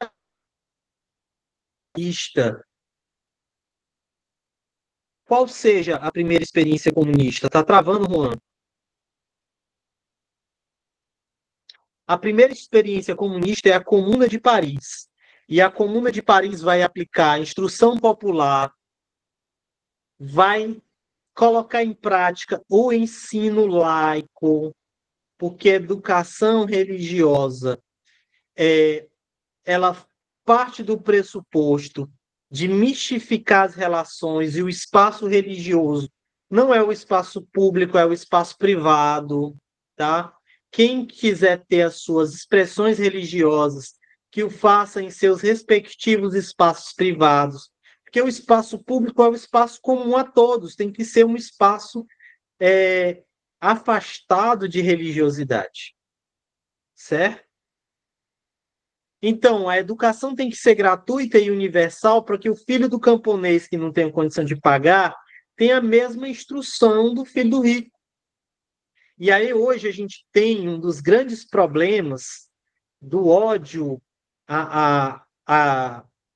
lista. Qual seja a primeira experiência comunista? Está travando, Juan? A primeira experiência comunista é a Comuna de Paris. E a Comuna de Paris vai aplicar a instrução popular, vai colocar em prática o ensino laico, porque a educação religiosa ela parte do pressuposto de mistificar as relações, e o espaço religioso não é o espaço público, é o espaço privado, tá? Quem quiser ter as suas expressões religiosas, que o faça em seus respectivos espaços privados, porque o espaço público é o espaço comum a todos, tem que ser um espaço afastado de religiosidade, certo? Então, a educação tem que ser gratuita e universal para que o filho do camponês que não tem condição de pagar tenha a mesma instrução do filho do rico. E aí, hoje, a gente tem um dos grandes problemas do ódio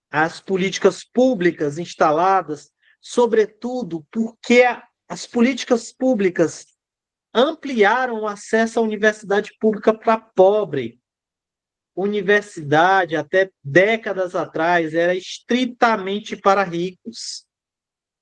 às políticas públicas instaladas, sobretudo porque as políticas públicas ampliaram o acesso à universidade pública para pobre. Universidade, até décadas atrás, era estritamente para ricos.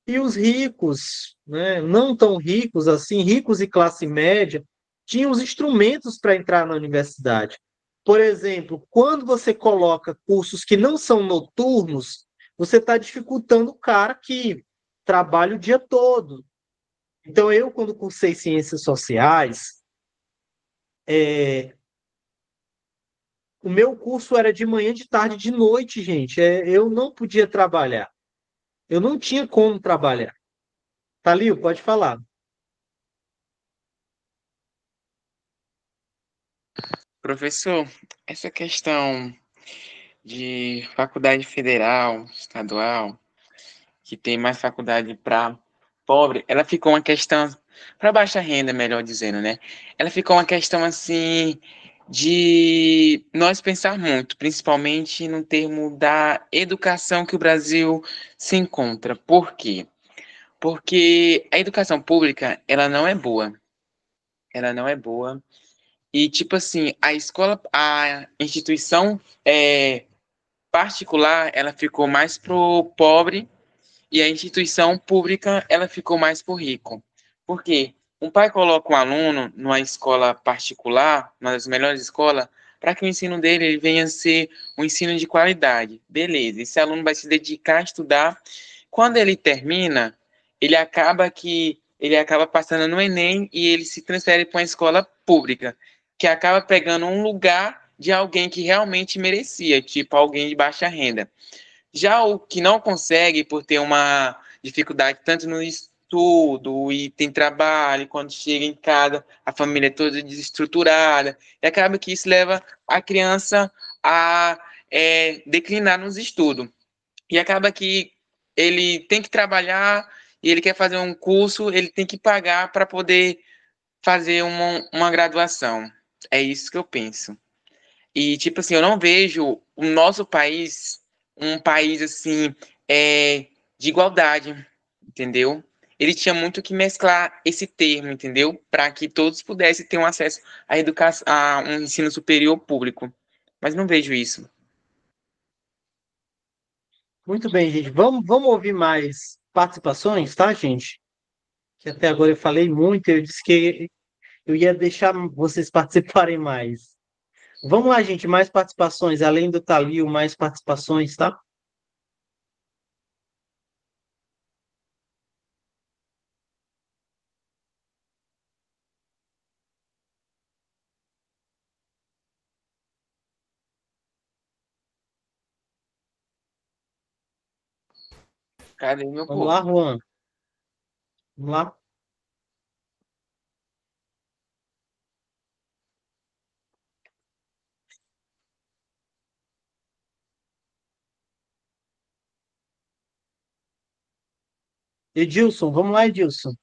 E os ricos, né, não tão ricos assim, ricos e classe média, tinham os instrumentos para entrar na universidade. Por exemplo, quando você coloca cursos que não são noturnos, você está dificultando o cara que trabalha o dia todo. Então, eu, quando cursei ciências sociais, o meu curso era de manhã, de tarde, de noite, gente. Eu não podia trabalhar. Eu não tinha como trabalhar. Thalio, pode falar. Professor, essa questão de faculdade federal, estadual, que tem mais faculdade para pobre, ela ficou uma questão para baixa renda, melhor dizendo, né? Ela ficou uma questão assim de nós pensar muito, principalmente no termo da educação que o Brasil se encontra. Por quê? Porque a educação pública, ela não é boa. Ela não é boa. E, tipo assim, a escola, a instituição particular, ela ficou mais pro pobre e a instituição pública, ela ficou mais pro rico. Por quê? Um pai coloca um aluno numa escola particular, uma das melhores escolas, para que o ensino dele ele venha a ser um ensino de qualidade. Beleza, esse aluno vai se dedicar a estudar. Quando ele termina, ele acaba passando no Enem e ele se transfere para uma escola pública, que acaba pegando um lugar de alguém que realmente merecia, tipo alguém de baixa renda. Já o que não consegue, por ter uma dificuldade tanto no estudo e tem trabalho, quando chega em casa, a família é toda desestruturada, e acaba que isso leva a criança a declinar nos estudos. E acaba que ele tem que trabalhar e ele quer fazer um curso, ele tem que pagar para poder fazer uma graduação. É isso que eu penso. E, tipo assim, eu não vejo o nosso país um país, assim, de igualdade. entendeu? Ele tinha muito que mesclar esse termo, entendeu? Para que todos pudessem ter um acesso à educação, a um ensino superior público. Mas não vejo isso. Muito bem, gente. Vamos ouvir mais participações, tá, gente? Que até agora eu falei muito, eu disse que eu ia deixar vocês participarem mais. Vamos lá, gente, mais participações, além do Talio, mais participações, tá? Cadê meu Vamos lá, povo? Juan. Vamos lá. Edilson, vamos lá, Edilson.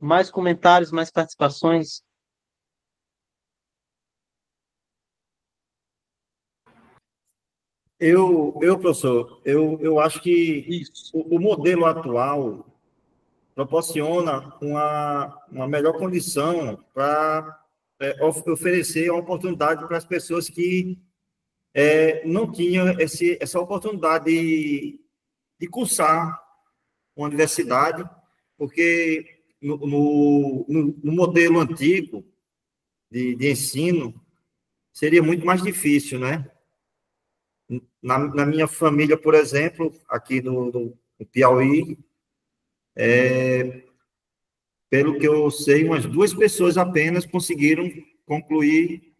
Mais comentários, mais participações. Professor, eu acho que Isso. o modelo atual proporciona uma melhor condição para oferecer uma oportunidade para as pessoas que não tinham essa oportunidade de cursar uma universidade, porque no modelo antigo de ensino seria muito mais difícil, né? Na minha família, por exemplo, aqui no Piauí, pelo que eu sei, umas duas pessoas apenas conseguiram concluir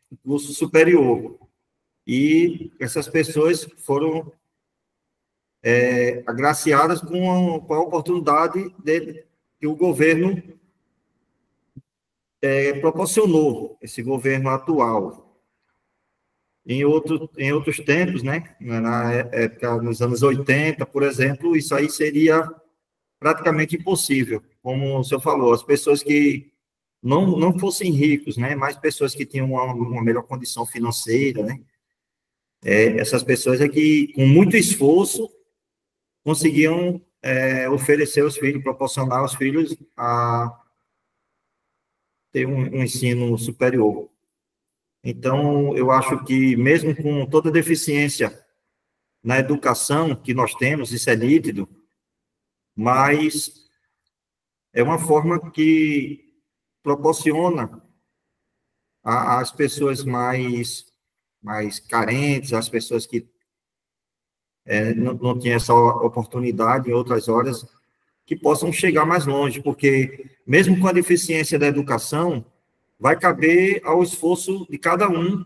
o curso superior. E essas pessoas foram agraciadas com a oportunidade que o governo proporcionou, esse governo atual. Em outros tempos, né, na época, nos anos 80, por exemplo, isso aí seria praticamente impossível. Como o senhor falou, as pessoas que não fossem ricos, né, mas pessoas que tinham uma melhor condição financeira, né, essas pessoas é que, com muito esforço, conseguiam oferecer aos filhos, proporcionar aos filhos a ter um ensino superior. Então, eu acho que, mesmo com toda a deficiência na educação que nós temos, isso é nítido, mas é uma forma que proporciona às pessoas mais carentes, às pessoas que não tinham essa oportunidade em outras horas, que possam chegar mais longe, porque mesmo com a deficiência da educação, vai caber ao esforço de cada um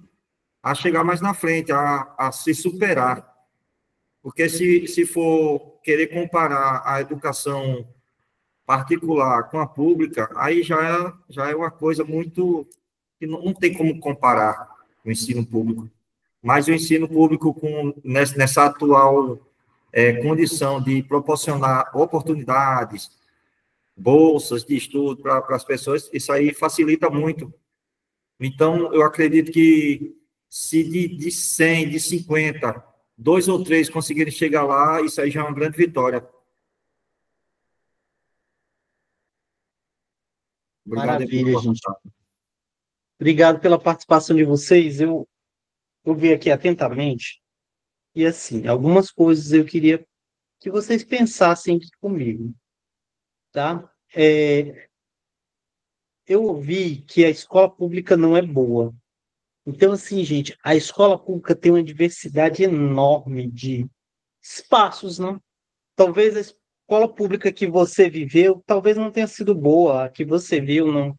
a chegar mais na frente, a se superar. Porque se for querer comparar a educação particular com a pública, aí já é uma coisa muito que não tem como comparar o ensino público. Mas o ensino público, nessa atual condição de proporcionar oportunidades, bolsas de estudo para as pessoas, isso aí facilita muito. Então, eu acredito que se de 100, de 50, dois ou três conseguirem chegar lá, isso aí já é uma grande vitória. Obrigado aí pela Maravilha, gente. oportunidade. Obrigado pela participação de vocês. Eu vi aqui atentamente e, assim, algumas coisas eu queria que vocês pensassem aqui comigo, tá? Eu ouvi que a escola pública não é boa. Então, assim, gente, a escola pública tem uma diversidade enorme de espaços, né? Talvez a escola pública que você viveu, talvez não tenha sido boa, a que você viu não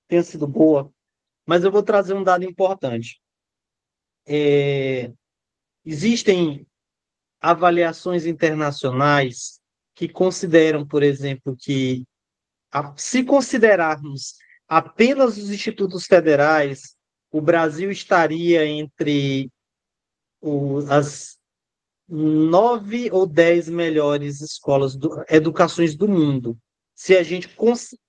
tenha sido boa, mas eu vou trazer um dado importante. É, existem avaliações internacionais que consideram, por exemplo, que se considerarmos apenas os institutos federais, o Brasil estaria entre as 9 ou 10 melhores educações do mundo. Se a gente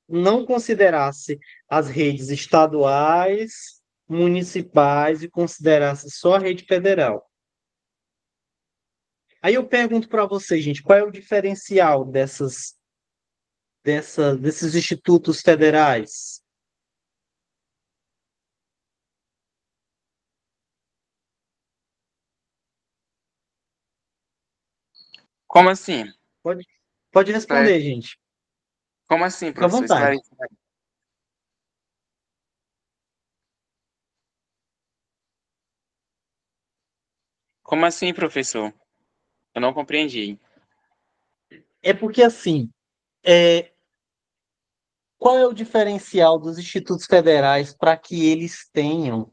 não considerasse as redes estaduais, municipais e considerasse só a rede federal. Aí eu pergunto para vocês, gente, qual é o diferencial desses institutos federais? Como assim? Pode, pode Esclare- responder, gente. Como assim, Fica à professor? vontade. Esclareça. Como assim, professor? Eu não compreendi. É porque, assim, é, qual é o diferencial dos institutos federais para que eles tenham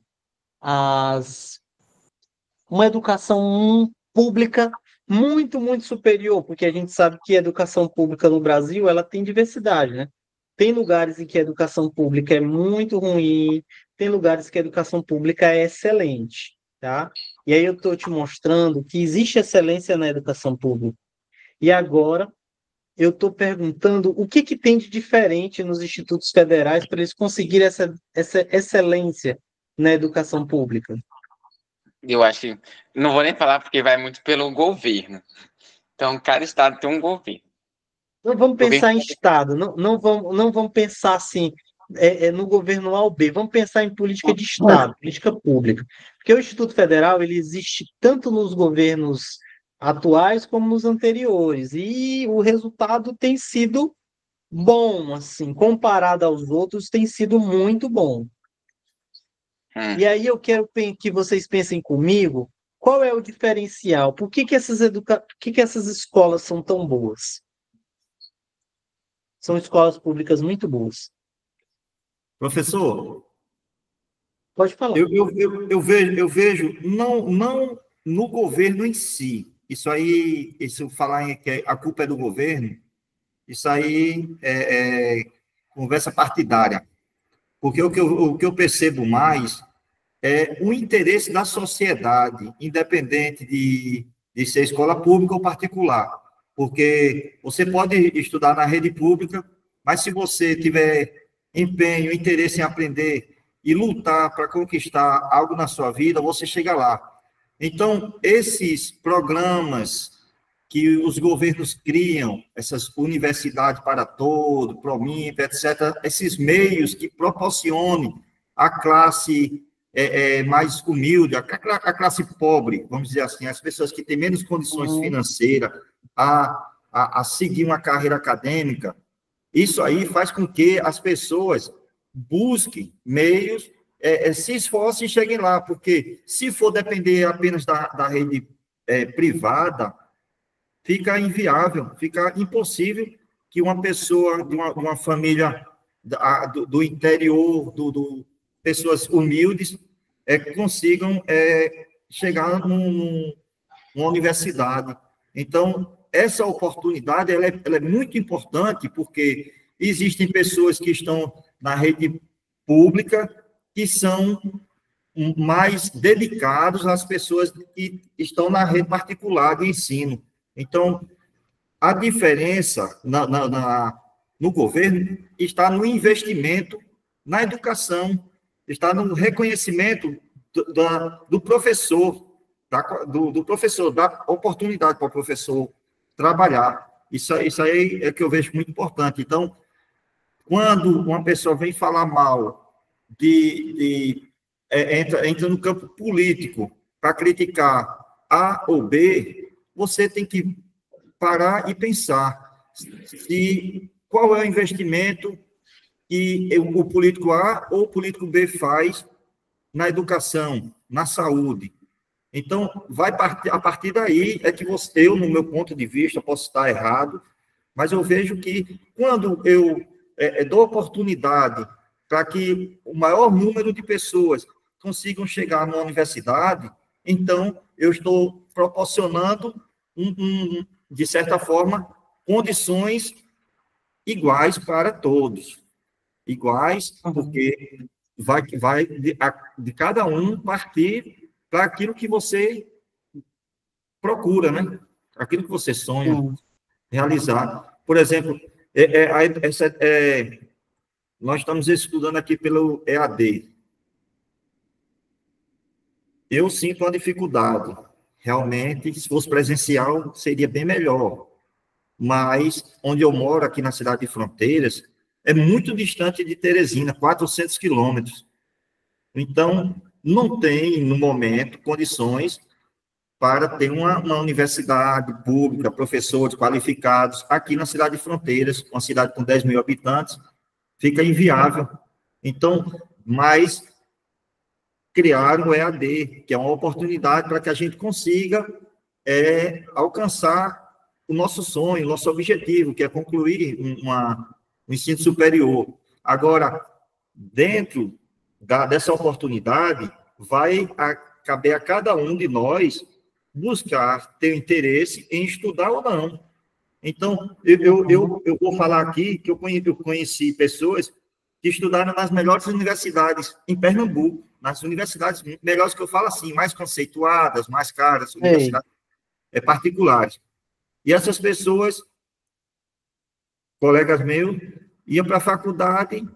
as uma educação pública muito, muito superior, porque a gente sabe que a educação pública no Brasil ela tem diversidade, né? Tem lugares em que a educação pública é muito ruim, tem lugares que a educação pública é excelente, tá? E aí eu estou te mostrando que existe excelência na educação pública. E agora eu estou perguntando o que que tem de diferente nos institutos federais para eles conseguirem essa excelência na educação pública. Eu acho que não vou nem falar porque vai muito pelo governo. Então, cada estado tem um governo. Não vamos O governo pensar em Estado, não vamos pensar assim, no governo A ou B, vamos pensar em política de Estado, política pública. Porque o Instituto Federal ele existe tanto nos governos atuais como nos anteriores, e o resultado tem sido bom, assim, comparado aos outros, tem sido muito bom. Hum, E aí eu quero que vocês pensem comigo, qual é o diferencial? Por que que essas escolas são tão boas? São escolas públicas muito boas. Professor, Pode falar. eu vejo não no governo em si. Isso aí, isso falar que a culpa é do governo, isso aí é conversa partidária. Porque o que eu percebo mais é o interesse da sociedade, independente de ser escola pública ou particular. Porque você pode estudar na rede pública, mas se você tiver empenho, interesse em aprender e lutar para conquistar algo na sua vida, você chega lá. Então, esses programas que os governos criam, essas universidades para todo, Prominf, etc., esses meios que proporcionem à classe mais humilde, a classe pobre, vamos dizer assim, as pessoas que têm menos condições Uhum. financeiras a seguir uma carreira acadêmica, isso aí faz com que as pessoas busquem meios, se esforcem e cheguem lá, porque se for depender apenas da rede privada, fica inviável, fica impossível que uma pessoa de uma família do interior, pessoas humildes, consigam chegar numa universidade. Então, essa oportunidade ela é muito importante, porque existem pessoas que estão na rede pública que são mais dedicados às pessoas que estão na rede particular de ensino. Então, a diferença no governo está no investimento na educação, está no reconhecimento do professor, do professor, dar oportunidade para o professor trabalhar. Isso aí é que eu vejo muito importante. Então, quando uma pessoa vem falar mal entra no campo político para criticar A ou B, você tem que parar e pensar qual é o investimento que o político A ou o político B faz na educação, na saúde. Então, a partir daí é que eu, no meu ponto de vista, posso estar errado, mas eu vejo que quando eu dou oportunidade para que o maior número de pessoas consigam chegar numa universidade, então eu estou proporcionando, de certa forma, condições iguais para todos. Iguais, Uhum. porque vai de cada um partir para aquilo que você procura, né? Aquilo que você sonha Sim. realizar. Por exemplo, nós estamos estudando aqui pelo EAD. Eu sinto uma dificuldade Realmente, se fosse presencial, seria bem melhor. Mas, onde eu moro, aqui na cidade de Fronteiras, é muito distante de Teresina, 400 quilômetros. Então, não tem, no momento, condições para ter uma universidade pública, professores qualificados, aqui na cidade de Fronteiras, uma cidade com 10 mil habitantes, fica inviável. Então, mas criaram o EAD, que é uma oportunidade para que a gente consiga alcançar o nosso sonho, o nosso objetivo, que é concluir um ensino superior. Agora, dentro dessa oportunidade, vai caber a cada um de nós buscar ter interesse em estudar ou não. Então, eu vou falar aqui que eu conheci pessoas que estudaram nas melhores universidades em Pernambuco, nas universidades melhores que eu falo assim, mais conceituadas, mais caras, universidades particulares. E essas pessoas, colegas meus, iam para a faculdade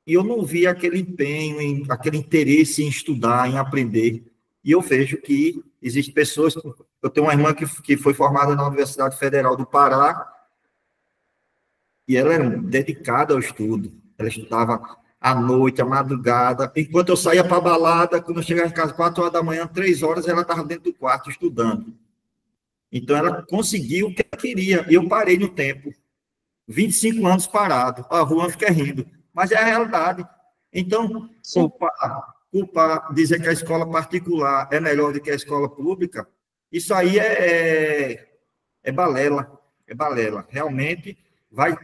e eu não via aquele empenho, aquele interesse em estudar, em aprender. E eu vejo que existem pessoas... Eu tenho uma irmã que foi formada na Universidade Federal do Pará e ela era dedicada ao estudo. Ela estudava à noite, à madrugada. Enquanto eu saía para a balada, quando eu chegava em casa, 4 horas da manhã, 3 horas, ela estava dentro do quarto estudando. Então, ela conseguiu o que ela queria. E eu parei no tempo. 25 anos parado. A rua fica rindo. Mas é a realidade. Então, culpar, dizer que a escola particular é melhor do que a escola pública, isso aí é balela. É balela. Realmente, vai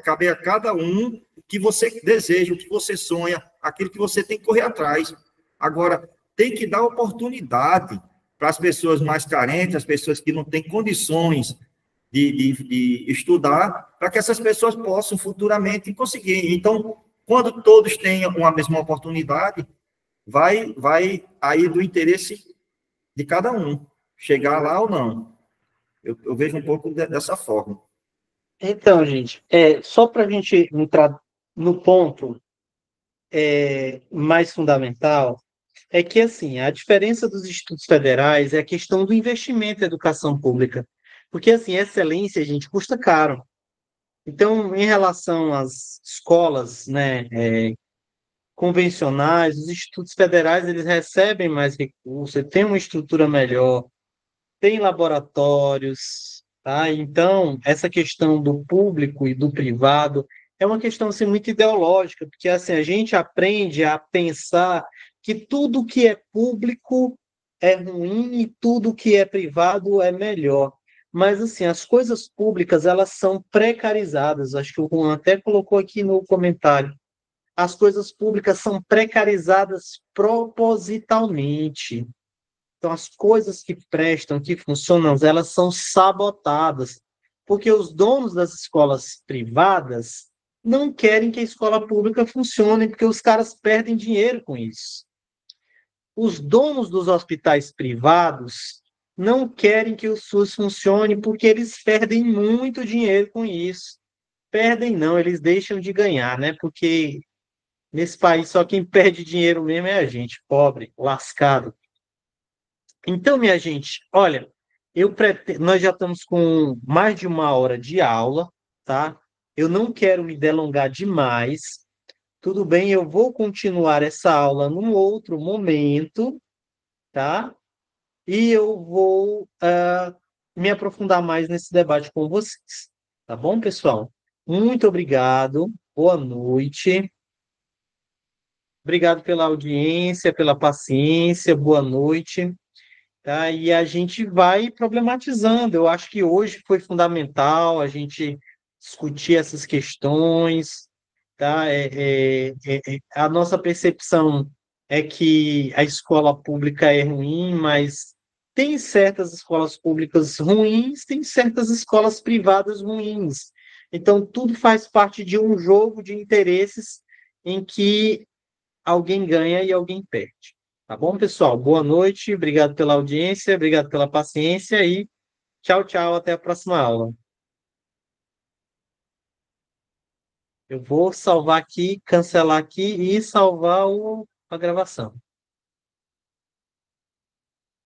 caber a cada um o que você deseja, o que você sonha, aquilo que você tem que correr atrás. Agora, tem que dar oportunidade para as pessoas mais carentes, as pessoas que não têm condições de estudar, para que essas pessoas possam futuramente conseguir. Então, quando todos tenham a mesma oportunidade, vai aí do interesse de cada um, chegar lá ou não. Eu vejo um pouco dessa forma. Então, gente, só para a gente entrar no ponto mais fundamental, é que, assim, a diferença dos institutos federais é a questão do investimento em educação pública. Porque, assim, excelência, gente, custa caro. Então, em relação às escolas, né, convencionais, os institutos federais, eles recebem mais recursos, têm uma estrutura melhor, tem laboratórios, tá? Então, essa questão do público e do privado é uma questão assim, muito ideológica, porque assim, a gente aprende a pensar que tudo que é público é ruim e tudo que é privado é melhor. Mas assim, as coisas públicas, elas são precarizadas. Acho que o Juan até colocou aqui no comentário. As coisas públicas são precarizadas propositalmente. Então, as coisas que prestam, que funcionam, elas são sabotadas, porque os donos das escolas privadas não querem que a escola pública funcione, porque os caras perdem dinheiro com isso. Os donos dos hospitais privados não querem que o SUS funcione, porque eles perdem muito dinheiro com isso. Perdem não, eles deixam de ganhar, né? Porque nesse país só quem perde dinheiro mesmo é a gente, pobre, lascado. Então, minha gente, olha, nós já estamos com mais de 1 hora de aula, tá? Eu não quero me delongar demais. Tudo bem, eu vou continuar essa aula num outro momento, tá? E eu vou me aprofundar mais nesse debate com vocês. Tá bom, pessoal? Muito obrigado. Boa noite. Obrigado pela audiência, pela paciência. Boa noite. Tá? E a gente vai problematizando. Eu acho que hoje foi fundamental a gente discutir essas questões. Tá? A nossa percepção é que a escola pública é ruim, mas tem certas escolas públicas ruins, tem certas escolas privadas ruins. Então, tudo faz parte de um jogo de interesses em que alguém ganha e alguém perde. Tá bom, pessoal? Boa noite, obrigado pela audiência, obrigado pela paciência e tchau, tchau, até a próxima aula. Eu vou salvar aqui, cancelar aqui e salvar a gravação.